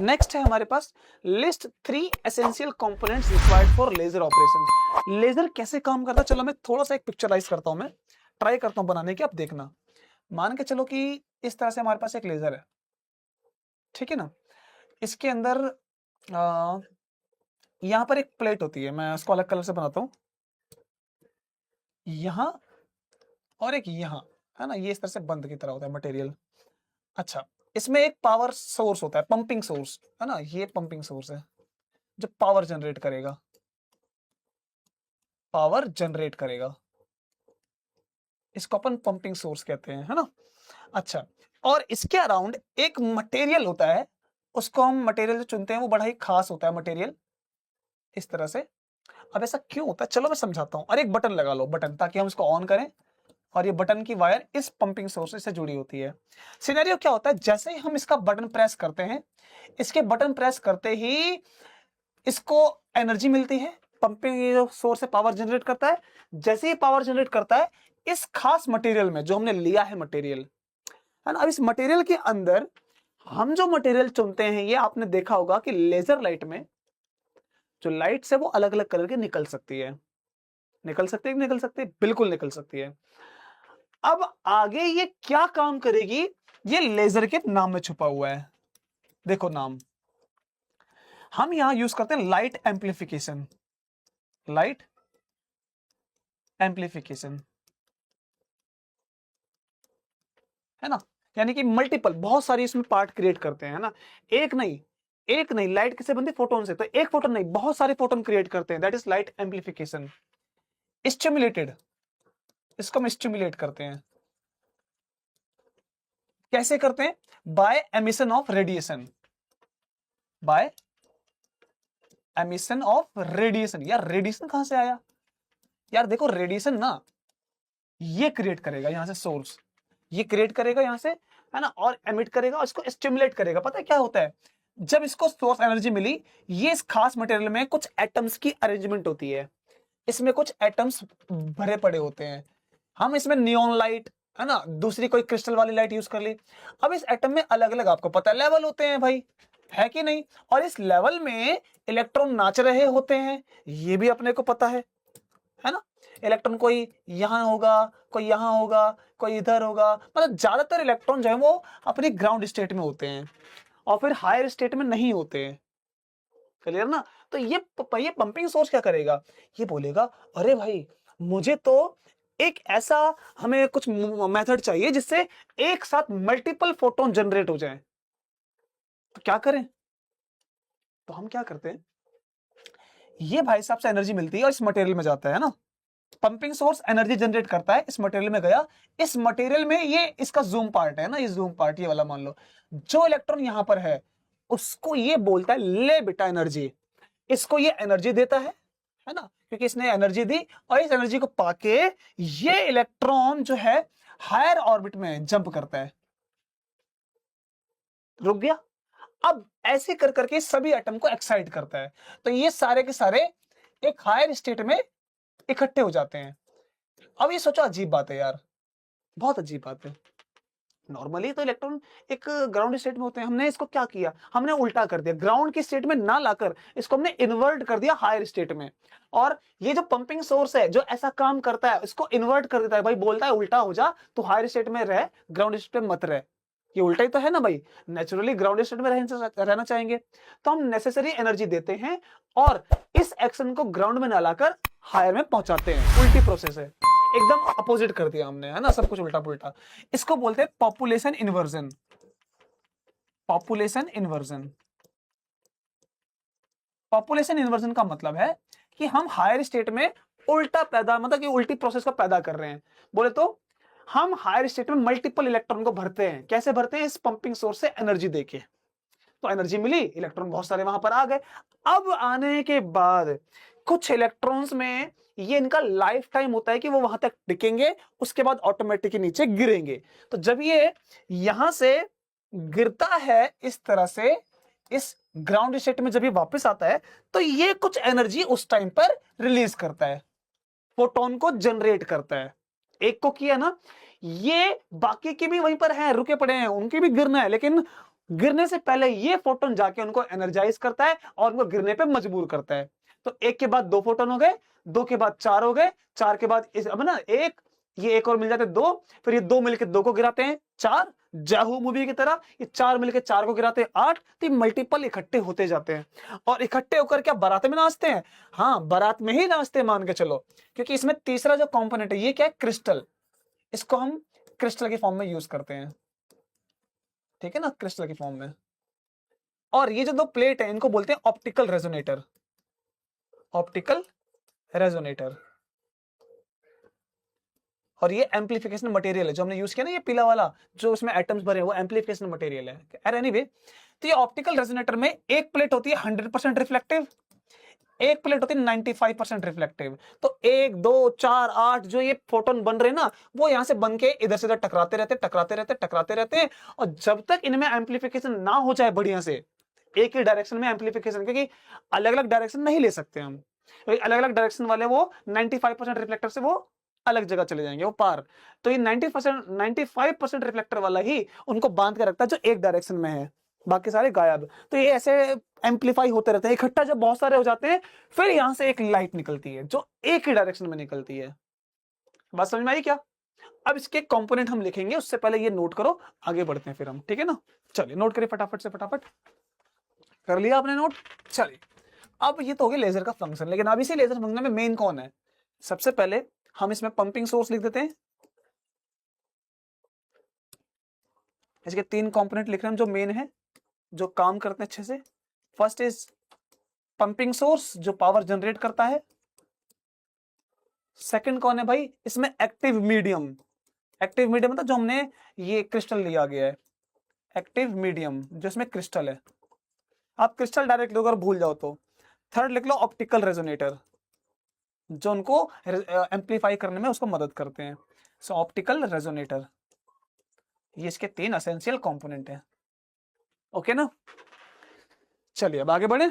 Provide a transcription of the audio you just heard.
Next है हमारे पास list 3 essential components required for laser operation. Laser कैसे काम करता है, चलो मैं थोड़ा सा एक पिक्चराइज करता हूं, मैं ट्राई करता हूं बनाने की, आप देखना। मान के चलो कि इस तरह से हमारे पास एक लेजर है, ठीक है ना। इसके अंदर यहां पर एक प्लेट होती है, मैं उसको अलग कलर से बनाता हूं, यहां और एक यहां, है ना। ये इस तरह से बंद की तरह होता है मटेरियल। अच्छा, इसमें एक पावर सोर्स होता है, पंपिंग सोर्स, है ना। ये पंपिंग सोर्स है जो पावर जनरेट करेगा, पावर जनरेट करेगा, इसको अपन पंपिंग सोर्स कहते हैं, है ना। अच्छा, और इसके अराउंड एक मटेरियल होता है, उसको हम मटेरियल जो चुनते हैं वो बड़ा ही खास होता है मटेरियल, इस तरह से। अब ऐसा क्यों होता है, चलो मैं समझाता हूं। और एक बटन लगा लो, बटन, ताकि हम इसको ऑन करें, और ये बटन की वायर इस पंपिंग सोर्स से जुड़ी होती है। सिनेरियो क्या होता है, जैसे ही हम इसका बटन प्रेस करते हैं, इसके बटन प्रेस करते ही इसको एनर्जी मिलती है, पंपिंग सोर्स से पावर जनरेट करता है। जैसे ही पावर जनरेट करता है इस खास मटेरियल में जो हमने लिया है मटेरियल, है ना। अब इस मटेरियल के अंदर हम जो मटेरियल चुनते हैं, ये आपने देखा होगा कि लेजर लाइट में जो लाइट्स है वो अलग अलग कलर की निकल सकती है, निकल सकती है, निकल सकती है, बिल्कुल निकल सकती है। अब आगे ये क्या काम करेगी, ये लेजर के नाम में छुपा हुआ है। देखो नाम, हम यहां यूज करते हैं लाइट एम्प्लीफिकेशन, लाइट एम्प्लीफिकेशन, है ना। यानी कि मल्टीपल, बहुत सारी इसमें पार्ट क्रिएट करते हैं, ना। एक नहीं, एक नहीं, लाइट किससे बनती है, फोटोन से। तो एक फोटोन नहीं, बहुत सारे फोटोन क्रिएट करते हैं, that is light amplification. Stimulated, इसको हम स्टिमुलेट करते हैं। कैसे करते हैं, by emission of radiation, by emission of radiation. यार रेडिएशन कहां से आया, यार देखो रेडिएशन ना ये क्रिएट करेगा यहां से सोर्स, ये क्रिएट करेगा यहां से, है ना, और एमिट करेगा, इसको स्टिमुलेट करेगा। पता है क्या होता है, जब इसको सोर्स एनर्जी मिली, ये इस खास मटेरियल में कुछ एटम्स की अरेंजमेंट होती है, इसमें कुछ एटम्स भरे पड़े होते हैं। हम इसमें नियॉन लाइट, है ना, दूसरी कोई क्रिस्टल वाली लाइट यूज कर ली। अब इस एटम में अलग अलग, आपको पता है, लेवल होते हैं भाई, है कि नहीं। और इस लेवल में इलेक्ट्रॉन नाच रहे होते हैं, ये भी अपने को पता है ना। इलेक्ट्रॉन कोई यहां होगा, कोई यहां होगा, कोई इधर होगा, मतलब ज्यादातर इलेक्ट्रॉन जो है वो अपनी ग्राउंड स्टेट में होते हैं, और फिर हायर स्टेट में नहीं होते हैं। क्लियर ना। तो ये पंपिंग सोर्स क्या करेगा, ये बोलेगा अरे भाई मुझे तो एक ऐसा, हमें कुछ मेथड चाहिए जिससे एक साथ मल्टीपल फोटोन जनरेट हो जाए। तो क्या करें, तो हम क्या करते हैं, ये भाई साहब से एनर्जी मिलती है और इस मटेरियल में जाता है ना। पंपिंग सोर्स एनर्जी जनरेट करता है, इस मटेरियल में गया, इस मटेरियल में ये इसका जूम पार्ट है ना, ये जूम पार्ट ये वाला मान लो, जो इलेक्ट्रॉन यहां पर है उसको ये बोलता है ले बेटा एनर्जी, इसको ये एनर्जी देता है ना, क्योंकि इसने एनर्जी दी, और इस एनर्जी को पाके ये इलेक्ट्रॉन जो है हायर ऑर्बिट में जंप करता है, रुक गया। अब ऐसे कर करके सभी एटम को एक्साइट करता है, तो ये सारे के सारे एक हायर स्टेट में इकट्ठे हो जाते हैं। अब ये सोचो, अजीब बात है यार, बहुत अजीब बात है। नॉर्मली तो इलेक्ट्रॉन एक ग्राउंड स्टेट में होते हैं, हमने इसको क्या किया, हमने उल्टा कर दिया, ग्राउंड की स्टेट में ना लाकर इसको हमने इन्वर्ट कर दिया हायर स्टेट में। और ये जो पंपिंग सोर्स है जो ऐसा काम करता है, इसको इन्वर्ट कर देता है भाई, बोलता है उल्टा हो जा, तो हायर स्टेट में रह, ग्राउंड स्टेट में मत रह। ये उल्टा ही तो है ना भाई, नेचुरली ग्राउंड स्टेट में रहना चाहेंगे, तो हम नेसेसरी एनर्जी देते हैं और इस एक्शन को ग्राउंड में ना लाकर हायर में पहुंचाते हैं। उल्टी प्रोसेस है, एकदम अपोजिट कर दिया हमने, है ना, सब कुछ उल्टा पुल्टा। इसको बोलते हैं population inversion, population inversion. Population inversion का मतलब है कि हम हायर स्टेट में उल्टा पैदा, मतलब कि उल्टी प्रोसेस को पैदा कर रहे हैं। बोले तो हम हायर स्टेट में मल्टीपल इलेक्ट्रॉन को भरते हैं, कैसे भरते हैं, इस पंपिंग सोर्स से एनर्जी देके, तो एनर्जी मिली, इलेक्ट्रॉन बहुत सारे वहां पर आ गए। अब आने के बाद कुछ इलेक्ट्रॉन्स में ये इनका लाइफ टाइम होता है कि वो वहां तक टिकेंगे, उसके बाद ऑटोमेटिकली नीचे गिरेंगे। तो जब ये यहां से गिरता है इस तरह से, इस ग्राउंड स्टेट में जब ये वापस आता है, तो ये कुछ एनर्जी उस टाइम पर रिलीज करता है, फोटोन को जनरेट करता है। एक को किया ना, ये बाकी के भी वहीं पर हैं, रुके पड़े हैं, उनके भी गिरना है, लेकिन गिरने से पहले ये फोटोन जाके उनको एनर्जाइज करता है और उनको गिरने पे मजबूर करता है। तो एक के बाद दो फोटोन हो गए, दो के बाद चार हो गए, चार के बाद अब ना एक, ये एक और मिल जाते दो, फिर ये दो मिलके दो को गिराते हैं चार, जाहू मूवी की तरह ये चार मिलके चार को गिराते हैं आठ। तो मल्टीपल इकट्ठे होते जाते हैं और इकट्ठे होकर क्या बारात में नाचते हैं? हाँ, बारात में ही नाचते हैं मान के चलो, क्योंकि इसमें तीसरा जो कंपोनेंट है ये क्या है? क्रिस्टल। इसको हम क्रिस्टल के फॉर्म में यूज करते हैं, ठीक है ना, क्रिस्टल के फॉर्म में। और ये जो दो प्लेट है इनको बोलते हैं ऑप्टिकल रेजोनेटर, ऑप्टिकल रेजोनेटर। और ये एम्पलीफिकेशन मटेरियल है जो हमने यूज किया ना, ये पीला वाला जो उसमें एटम्स भरे हैं वो एम्पलीफिकेशन मटेरियल है। अरे एनीवे, तो ये ऑप्टिकल रेजोनेटर में एक प्लेट होती है 100% रिफ्लेक्टिव, एक प्लेट होती है 95% रिफ्लेक्टिव। तो एक दो चार आठ जो ये फोटोन बन रहे हैं ना, वो यहां से बन के इधर से इधर टकराते रहते टकराते रहते टकराते रहते हैं। और जब तक इनमें एम्पलीफिकेशन ना हो जाए बढ़िया से, एक ही डायरेक्शन में एम्पलीफिकेशन, क्योंकि अलग अलग डायरेक्शन नहीं ले सकते हम, अलग अलग डायरेक्शन वाले वो 95% रिफ्लेक्टर से वो अलग जगह चले जाएंगे, वो पार। तो ये 95% रिफ्लेक्टर वाला ही उनको बांध के रखता है जो एक डायरेक्शन में है, बाकी सारे गायब। तो ये ऐसे एम्पलीफाई होते रहते हैं, इकट्ठा जब बहुत सारे हो जाते हैं फिर यहां से एक लाइट निकलती है जो एक ही डायरेक्शन में निकलती है। बात समझ में आई क्या? अब इसके कंपोनेंट हम लिखेंगे, उससे पहले ये नोट करो, आगे बढ़ते हैं फिर हम, ठीक है ना। चलिए नोट करिए फटाफट से, फटाफट कर लिया आपने नोट? चलिए, अब ये तो हो गया लेजर का फंक्शन, लेकिन अब इसी लेजर फंक्शन में मेन कौन है? सबसे पहले हम इसमें पंपिंग सोर्स लिख देते हैं। इसके तीन कंपोनेंट लिख रहे हैं जो मेन है, जो काम करते हैं अच्छे से। फर्स्ट इज पंपिंग सोर्स जो पावर जनरेट करता है। सेकंड कौन है भाई? इसमें एक्टिव मीडियम, एक्टिव मीडियम मतलब जो हमने ये क्रिस्टल लिया गया है, एक्टिव मीडियम जो इसमें क्रिस्टल है। आप क्रिस्टल डायरेक्ट लोग अगर भूल जाओ तो। थर्ड लिख लो ऑप्टिकल रेजोनेटर, जो उनको एम्पलीफाई करने में उसको मदद करते हैं। सो ऑप्टिकल रेजोनेटर, ये इसके तीन एसेंशियल कंपोनेंट हैं। ओके ना, चलिए अब आगे बढ़े।